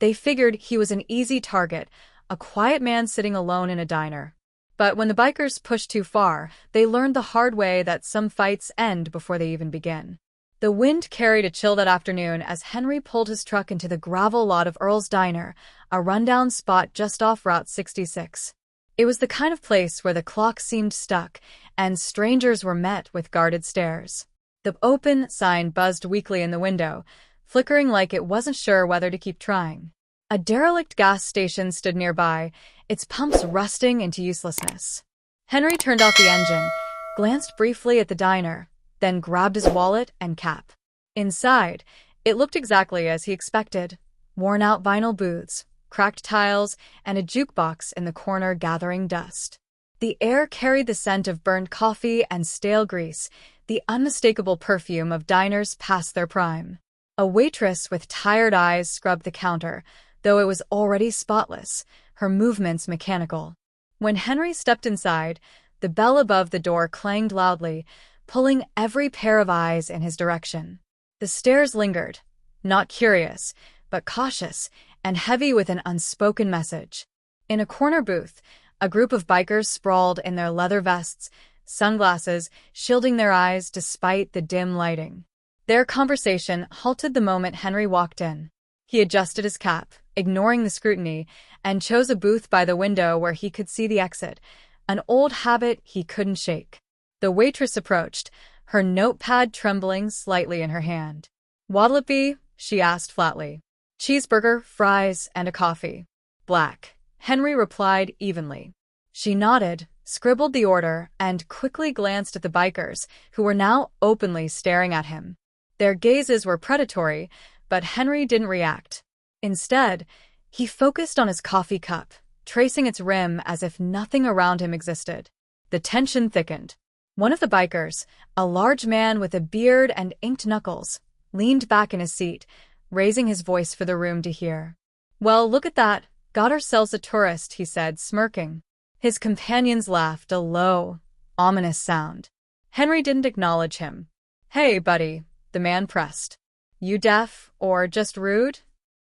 They figured he was an easy target, a quiet man sitting alone in a diner. But when the bikers pushed too far, they learned the hard way that some fights end before they even begin. The wind carried a chill that afternoon as Henry pulled his truck into the gravel lot of Earl's Diner, a rundown spot just off Route 66. It was the kind of place where the clock seemed stuck, and strangers were met with guarded stares. The open sign buzzed weakly in the window, flickering like it wasn't sure whether to keep trying. A derelict gas station stood nearby, its pumps rusting into uselessness. Henry turned off the engine, glanced briefly at the diner, then grabbed his wallet and cap. Inside, it looked exactly as he expected. Worn-out vinyl booths, cracked tiles, and a jukebox in the corner gathering dust. The air carried the scent of burnt coffee and stale grease, the unmistakable perfume of diners past their prime. A waitress with tired eyes scrubbed the counter, though it was already spotless, her movements mechanical. When Henry stepped inside, the bell above the door clanged loudly, pulling every pair of eyes in his direction. The stares lingered, not curious, but cautious, and heavy with an unspoken message. In a corner booth, a group of bikers sprawled in their leather vests, sunglasses shielding their eyes despite the dim lighting. Their conversation halted the moment Henry walked in. He adjusted his cap, ignoring the scrutiny, and chose a booth by the window where he could see the exit, an old habit he couldn't shake. The waitress approached, her notepad trembling slightly in her hand. "What'll it be?" she asked flatly. "Cheeseburger, fries, and a coffee." "Black," Henry replied evenly. She nodded, scribbled the order, and quickly glanced at the bikers, who were now openly staring at him. Their gazes were predatory, but Henry didn't react. Instead, he focused on his coffee cup, tracing its rim as if nothing around him existed. The tension thickened. One of the bikers, a large man with a beard and inked knuckles, leaned back in his seat, raising his voice for the room to hear. "Well, look at that. Got ourselves a tourist," he said, smirking. His companions laughed, a low, ominous sound. Henry didn't acknowledge him. "Hey, buddy," the man pressed. "You deaf, or just rude?"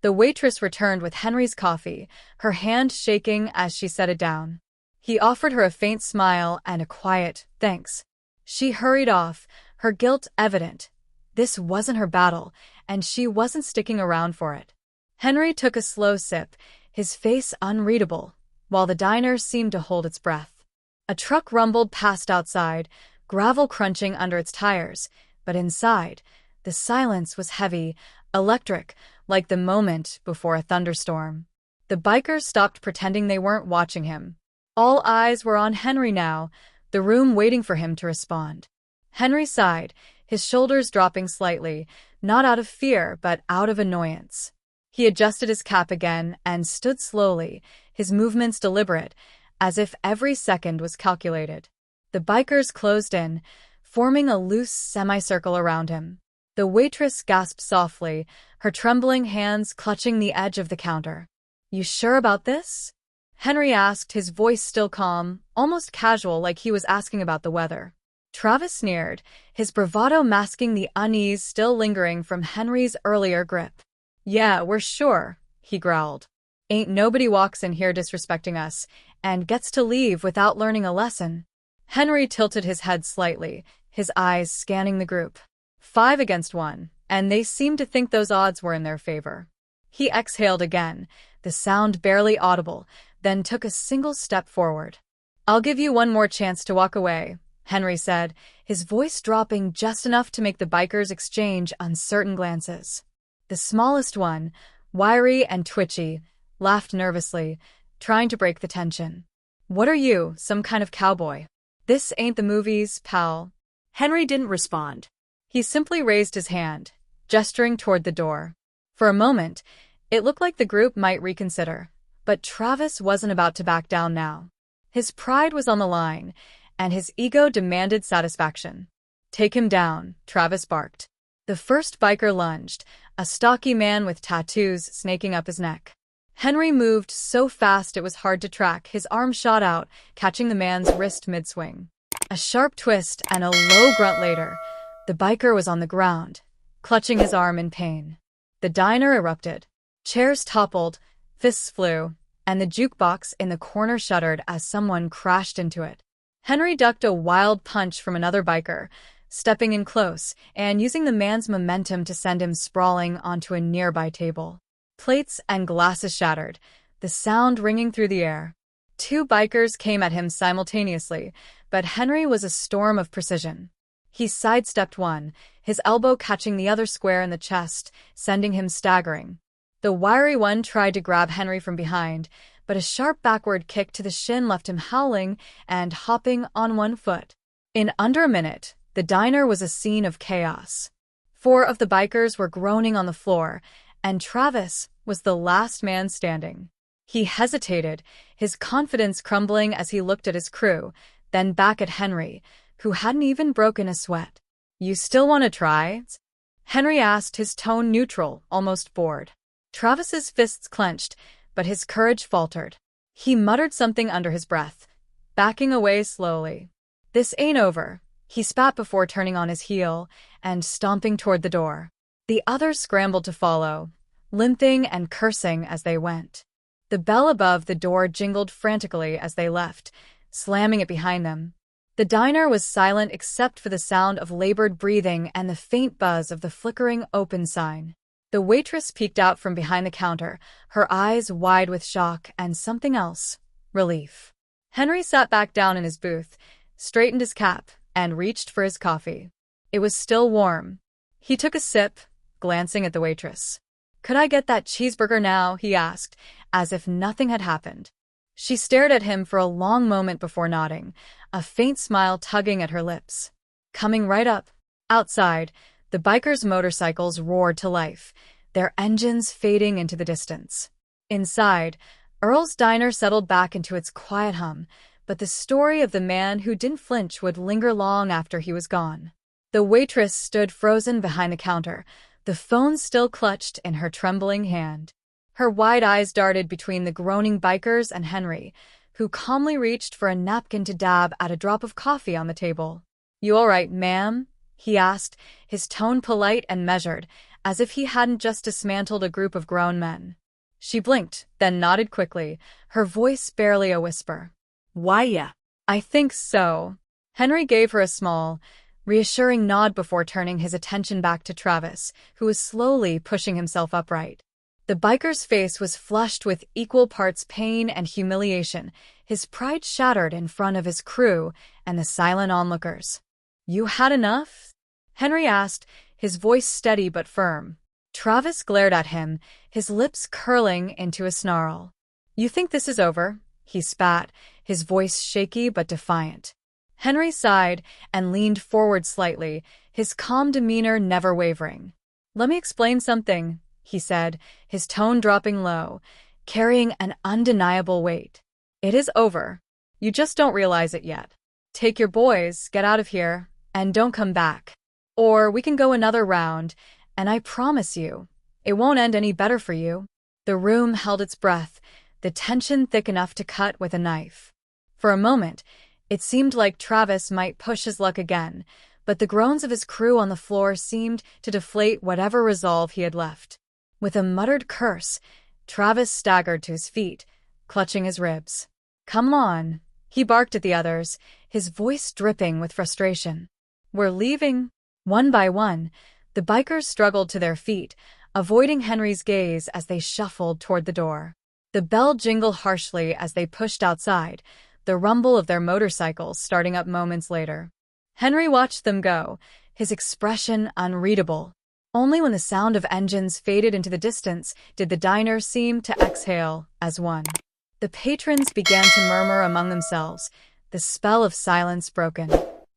The waitress returned with Henry's coffee, her hand shaking as she set it down. He offered her a faint smile and a quiet, "Thanks." She hurried off, her guilt evident. This wasn't her battle, and she wasn't sticking around for it. Henry took a slow sip, his face unreadable, while the diner seemed to hold its breath. A truck rumbled past outside, gravel crunching under its tires, but inside, the silence was heavy, electric, like the moment before a thunderstorm. The bikers stopped pretending they weren't watching him. All eyes were on Henry now, the room waiting for him to respond. Henry sighed, his shoulders dropping slightly, not out of fear but out of annoyance. He adjusted his cap again and stood slowly, his movements deliberate, as if every second was calculated. The bikers closed in, forming a loose semicircle around him. The waitress gasped softly, her trembling hands clutching the edge of the counter. "You sure about this?" Henry asked, his voice still calm, almost casual, like he was asking about the weather. Travis sneered, his bravado masking the unease still lingering from Henry's earlier grip. "Yeah, we're sure," he growled. "Ain't nobody walks in here disrespecting us, and gets to leave without learning a lesson." Henry tilted his head slightly, his eyes scanning the group. 5 against 1, and they seemed to think those odds were in their favor. He exhaled again, the sound barely audible, then took a single step forward. "I'll give you one more chance to walk away," Henry said, his voice dropping just enough to make the bikers exchange uncertain glances. The smallest one, wiry and twitchy, laughed nervously, trying to break the tension. "What are you, some kind of cowboy? This ain't the movies, pal." Henry didn't respond. He simply raised his hand, gesturing toward the door. For a moment, it looked like the group might reconsider, but Travis wasn't about to back down now. His pride was on the line, and his ego demanded satisfaction. "Take him down," Travis barked. The first biker lunged, a stocky man with tattoos snaking up his neck. Henry moved so fast it was hard to track, his arm shot out, catching the man's wrist mid-swing. A sharp twist and a low grunt later, the biker was on the ground, clutching his arm in pain. The diner erupted. Chairs toppled, fists flew, and the jukebox in the corner shuddered as someone crashed into it. Henry ducked a wild punch from another biker, stepping in close and using the man's momentum to send him sprawling onto a nearby table. Plates and glasses shattered, the sound ringing through the air. Two bikers came at him simultaneously, but Henry was a storm of precision. He sidestepped one, his elbow catching the other square in the chest, sending him staggering. The wiry one tried to grab Henry from behind, but a sharp backward kick to the shin left him howling and hopping on one foot. In under a minute, the diner was a scene of chaos. 4 of the bikers were groaning on the floor, and Travis was the last man standing. He hesitated, his confidence crumbling as he looked at his crew, then back at Henry, who hadn't even broken a sweat. "You still want to try?" Henry asked, his tone neutral, almost bored. Travis's fists clenched, but his courage faltered. He muttered something under his breath, backing away slowly. "This ain't over," he spat before turning on his heel and stomping toward the door. The others scrambled to follow, limping and cursing as they went. The bell above the door jingled frantically as they left, slamming it behind them. The diner was silent except for the sound of labored breathing and the faint buzz of the flickering open sign. The waitress peeked out from behind the counter, her eyes wide with shock and something else, relief. Henry sat back down in his booth, straightened his cap, and reached for his coffee. It was still warm. He took a sip, glancing at the waitress. "Could I get that cheeseburger now?" he asked, as if nothing had happened. She stared at him for a long moment before nodding, a faint smile tugging at her lips. "Coming right up." Outside, the bikers' motorcycles roared to life, their engines fading into the distance. Inside, Earl's diner settled back into its quiet hum, but the story of the man who didn't flinch would linger long after he was gone. The waitress stood frozen behind the counter, the phone still clutched in her trembling hand. Her wide eyes darted between the groaning bikers and Henry, who calmly reached for a napkin to dab at a drop of coffee on the table. "You all right, ma'am?" he asked, his tone polite and measured, as if he hadn't just dismantled a group of grown men. She blinked, then nodded quickly, her voice barely a whisper. "Why, yeah, I think so." Henry gave her a small, reassuring nod before turning his attention back to Travis, who was slowly pushing himself upright. The biker's face was flushed with equal parts pain and humiliation, his pride shattered in front of his crew and the silent onlookers. "You had enough?" Henry asked, his voice steady but firm. Travis glared at him, his lips curling into a snarl. "You think this is over?" he spat, his voice shaky but defiant. Henry sighed and leaned forward slightly, his calm demeanor never wavering. "Let me explain something," he said, his tone dropping low, carrying an undeniable weight. "It is over. You just don't realize it yet. Take your boys, get out of here, and don't come back. Or we can go another round, and I promise you, it won't end any better for you." The room held its breath, the tension thick enough to cut with a knife. For a moment, it seemed like Travis might push his luck again, but the groans of his crew on the floor seemed to deflate whatever resolve he had left. With a muttered curse, Travis staggered to his feet, clutching his ribs. "Come on," he barked at the others, his voice dripping with frustration. "We're leaving." One by one, the bikers struggled to their feet, avoiding Henry's gaze as they shuffled toward the door. The bell jingled harshly as they pushed outside, the rumble of their motorcycles starting up moments later. Henry watched them go, his expression unreadable. Only when the sound of engines faded into the distance did the diner seem to exhale as one. The patrons began to murmur among themselves, the spell of silence broken.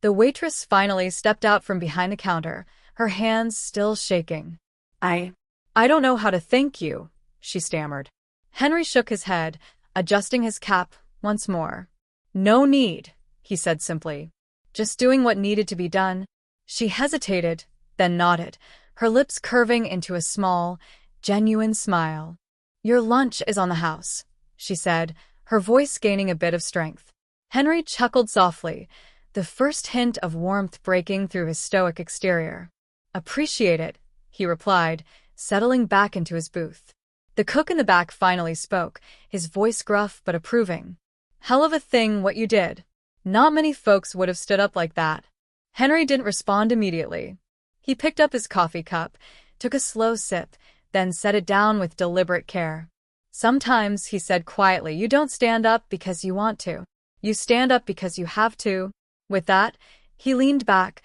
The waitress finally stepped out from behind the counter, her hands still shaking. I don't know how to thank you," she stammered. Henry shook his head, adjusting his cap once more. "No need," he said simply. "Just doing what needed to be done." She hesitated, then nodded, her lips curving into a small, genuine smile. "Your lunch is on the house," she said, her voice gaining a bit of strength. Henry chuckled softly, the first hint of warmth breaking through his stoic exterior. "Appreciate it," he replied, settling back into his booth. The cook in the back finally spoke, his voice gruff but approving. "Hell of a thing what you did. Not many folks would have stood up like that." Henry didn't respond immediately. He picked up his coffee cup, took a slow sip, then set it down with deliberate care. "Sometimes," he said quietly, "you don't stand up because you want to. You stand up because you have to." With that, he leaned back,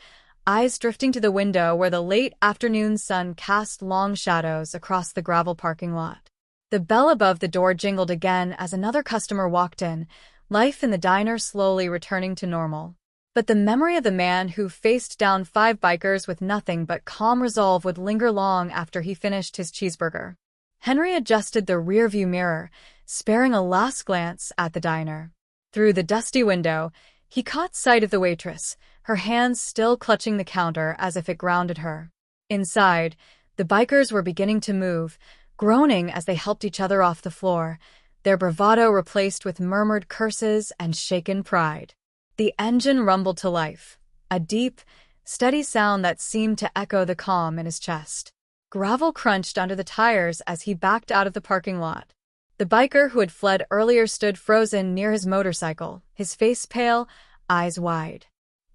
eyes drifting to the window where the late afternoon sun cast long shadows across the gravel parking lot. The bell above the door jingled again as another customer walked in, life in the diner slowly returning to normal. But the memory of the man who faced down 5 bikers with nothing but calm resolve would linger long after he finished his cheeseburger. Henry adjusted the rearview mirror, sparing a last glance at the diner. Through the dusty window, he caught sight of the waitress, her hands still clutching the counter as if it grounded her. Inside, the bikers were beginning to move, groaning as they helped each other off the floor, their bravado replaced with murmured curses and shaken pride. The engine rumbled to life, a deep, steady sound that seemed to echo the calm in his chest. Gravel crunched under the tires as he backed out of the parking lot. The biker who had fled earlier stood frozen near his motorcycle, his face pale, eyes wide.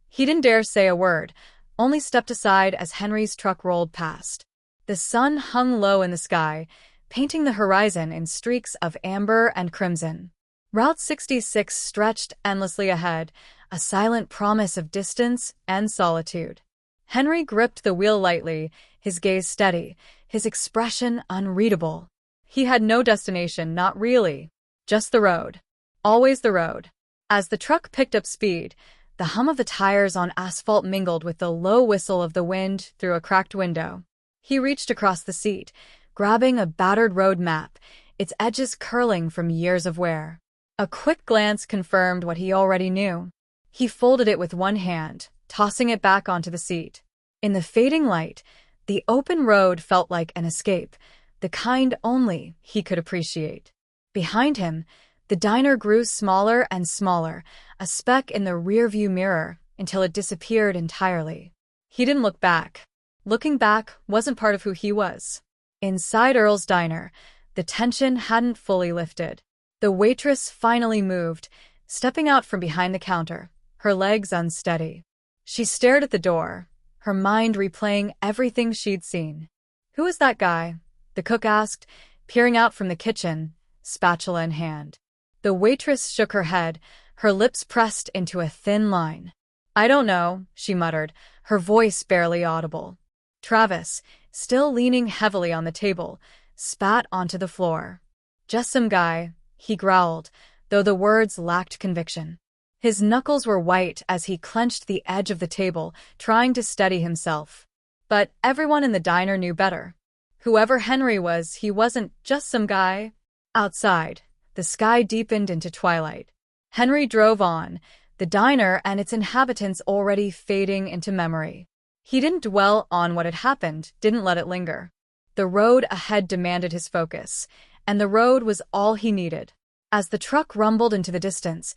He didn't dare say a word, only stepped aside as Henry's truck rolled past. The sun hung low in the sky, painting the horizon in streaks of amber and crimson. Route 66 stretched endlessly ahead, a silent promise of distance and solitude. Henry gripped the wheel lightly, his gaze steady, his expression unreadable. He had no destination, not really. Just the road. Always the road. As the truck picked up speed, the hum of the tires on asphalt mingled with the low whistle of the wind through a cracked window. He reached across the seat, grabbing a battered road map, its edges curling from years of wear. A quick glance confirmed what he already knew. He folded it with one hand, tossing it back onto the seat. In the fading light, the open road felt like an escape, the kind only he could appreciate. Behind him, the diner grew smaller and smaller, a speck in the rearview mirror, until it disappeared entirely. He didn't look back. Looking back wasn't part of who he was. Inside Earl's diner, the tension hadn't fully lifted. The waitress finally moved, stepping out from behind the counter, her legs unsteady. She stared at the door, her mind replaying everything she'd seen. "Who is that guy?" the cook asked, peering out from the kitchen, spatula in hand. The waitress shook her head, her lips pressed into a thin line. "I don't know," she muttered, her voice barely audible. Travis, still leaning heavily on the table, spat onto the floor. "Just some guy," he growled, though the words lacked conviction. His knuckles were white as he clenched the edge of the table, trying to steady himself. But everyone in the diner knew better. Whoever Henry was, he wasn't just some guy. Outside, the sky deepened into twilight. Henry drove on, the diner and its inhabitants already fading into memory. He didn't dwell on what had happened, didn't let it linger. The road ahead demanded his focus, and the road was all he needed. As the truck rumbled into the distance,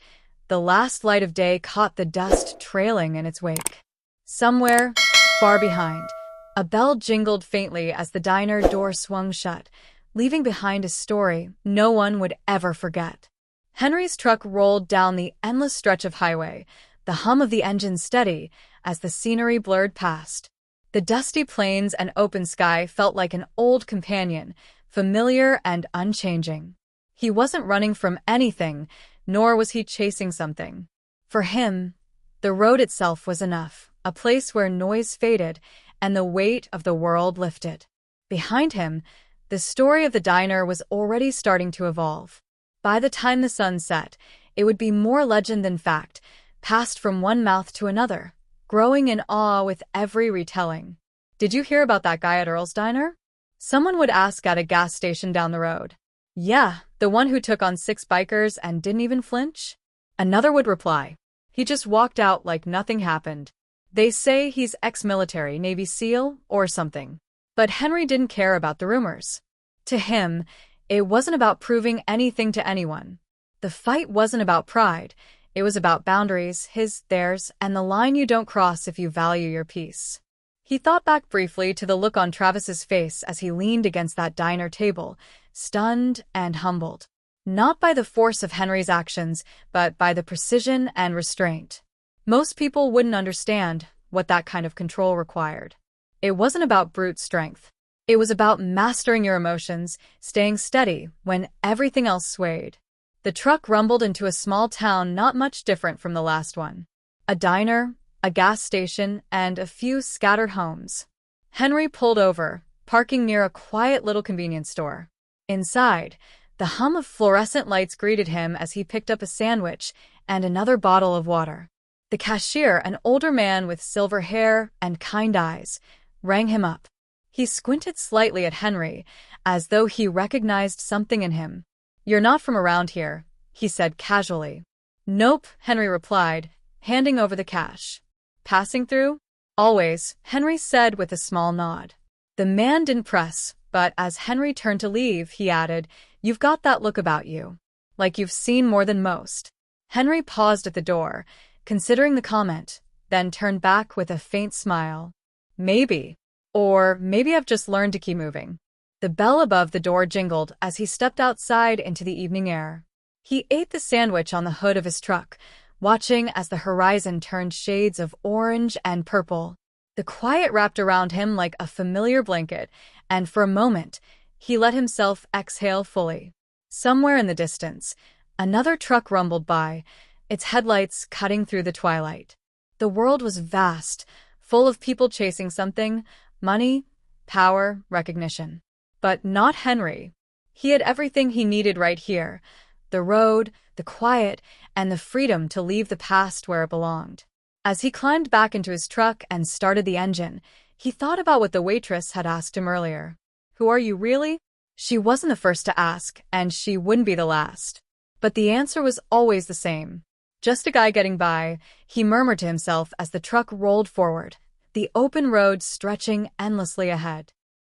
the last light of day caught the dust trailing in its wake. Somewhere, far behind, a bell jingled faintly as the diner door swung shut, leaving behind a story no one would ever forget. Henry's truck rolled down the endless stretch of highway, the hum of the engine steady as the scenery blurred past. The dusty plains and open sky felt like an old companion, familiar and unchanging. He wasn't running from anything, nor was he chasing something. For him, the road itself was enough, a place where noise faded and the weight of the world lifted. Behind him, the story of the diner was already starting to evolve. By the time the sun set, it would be more legend than fact, passed from one mouth to another, growing in awe with every retelling. "Did you hear about that guy at Earl's Diner?" Someone would ask at a gas station down the road. "Yeah, the one who took on 6 bikers and didn't even flinch?" Another would reply, "He just walked out like nothing happened. They say he's ex-military, Navy SEAL, or something." But Henry didn't care about the rumors. To him, it wasn't about proving anything to anyone. The fight wasn't about pride. It was about boundaries, his, theirs, and the line you don't cross if you value your peace. He thought back briefly to the look on Travis's face as he leaned against that diner table, stunned and humbled. Not by the force of Henry's actions, but by the precision and restraint. Most people wouldn't understand what that kind of control required. It wasn't about brute strength. It was about mastering your emotions, staying steady when everything else swayed. The truck rumbled into a small town not much different from the last one. A diner, a gas station, and a few scattered homes. Henry pulled over, parking near a quiet little convenience store. Inside, the hum of fluorescent lights greeted him as he picked up a sandwich and another bottle of water. The cashier, an older man with silver hair and kind eyes, rang him up. He squinted slightly at Henry, as though he recognized something in him. "You're not from around here," he said casually. "Nope," Henry replied, handing over the cash. "Passing through?" "Always," Henry said with a small nod. The man didn't press, but as Henry turned to leave, he added, "You've got that look about you. Like you've seen more than most." Henry paused at the door, considering the comment, then turned back with a faint smile. "Maybe. Or maybe I've just learned to keep moving." The bell above the door jingled as he stepped outside into the evening air. He ate the sandwich on the hood of his truck, watching as the horizon turned shades of orange and purple. The quiet wrapped around him like a familiar blanket, and for a moment, he let himself exhale fully. Somewhere in the distance, another truck rumbled by, its headlights cutting through the twilight. The world was vast, full of people chasing something: money, power, recognition. But not Henry. He had everything he needed right here: the road, the quiet, and the freedom to leave the past where it belonged. As he climbed back into his truck and started the engine, he thought about what the waitress had asked him earlier. "Who are you really?" She wasn't the first to ask, and she wouldn't be the last. But the answer was always the same. "Just a guy getting by," he murmured to himself as the truck rolled forward, the open road stretching endlessly ahead.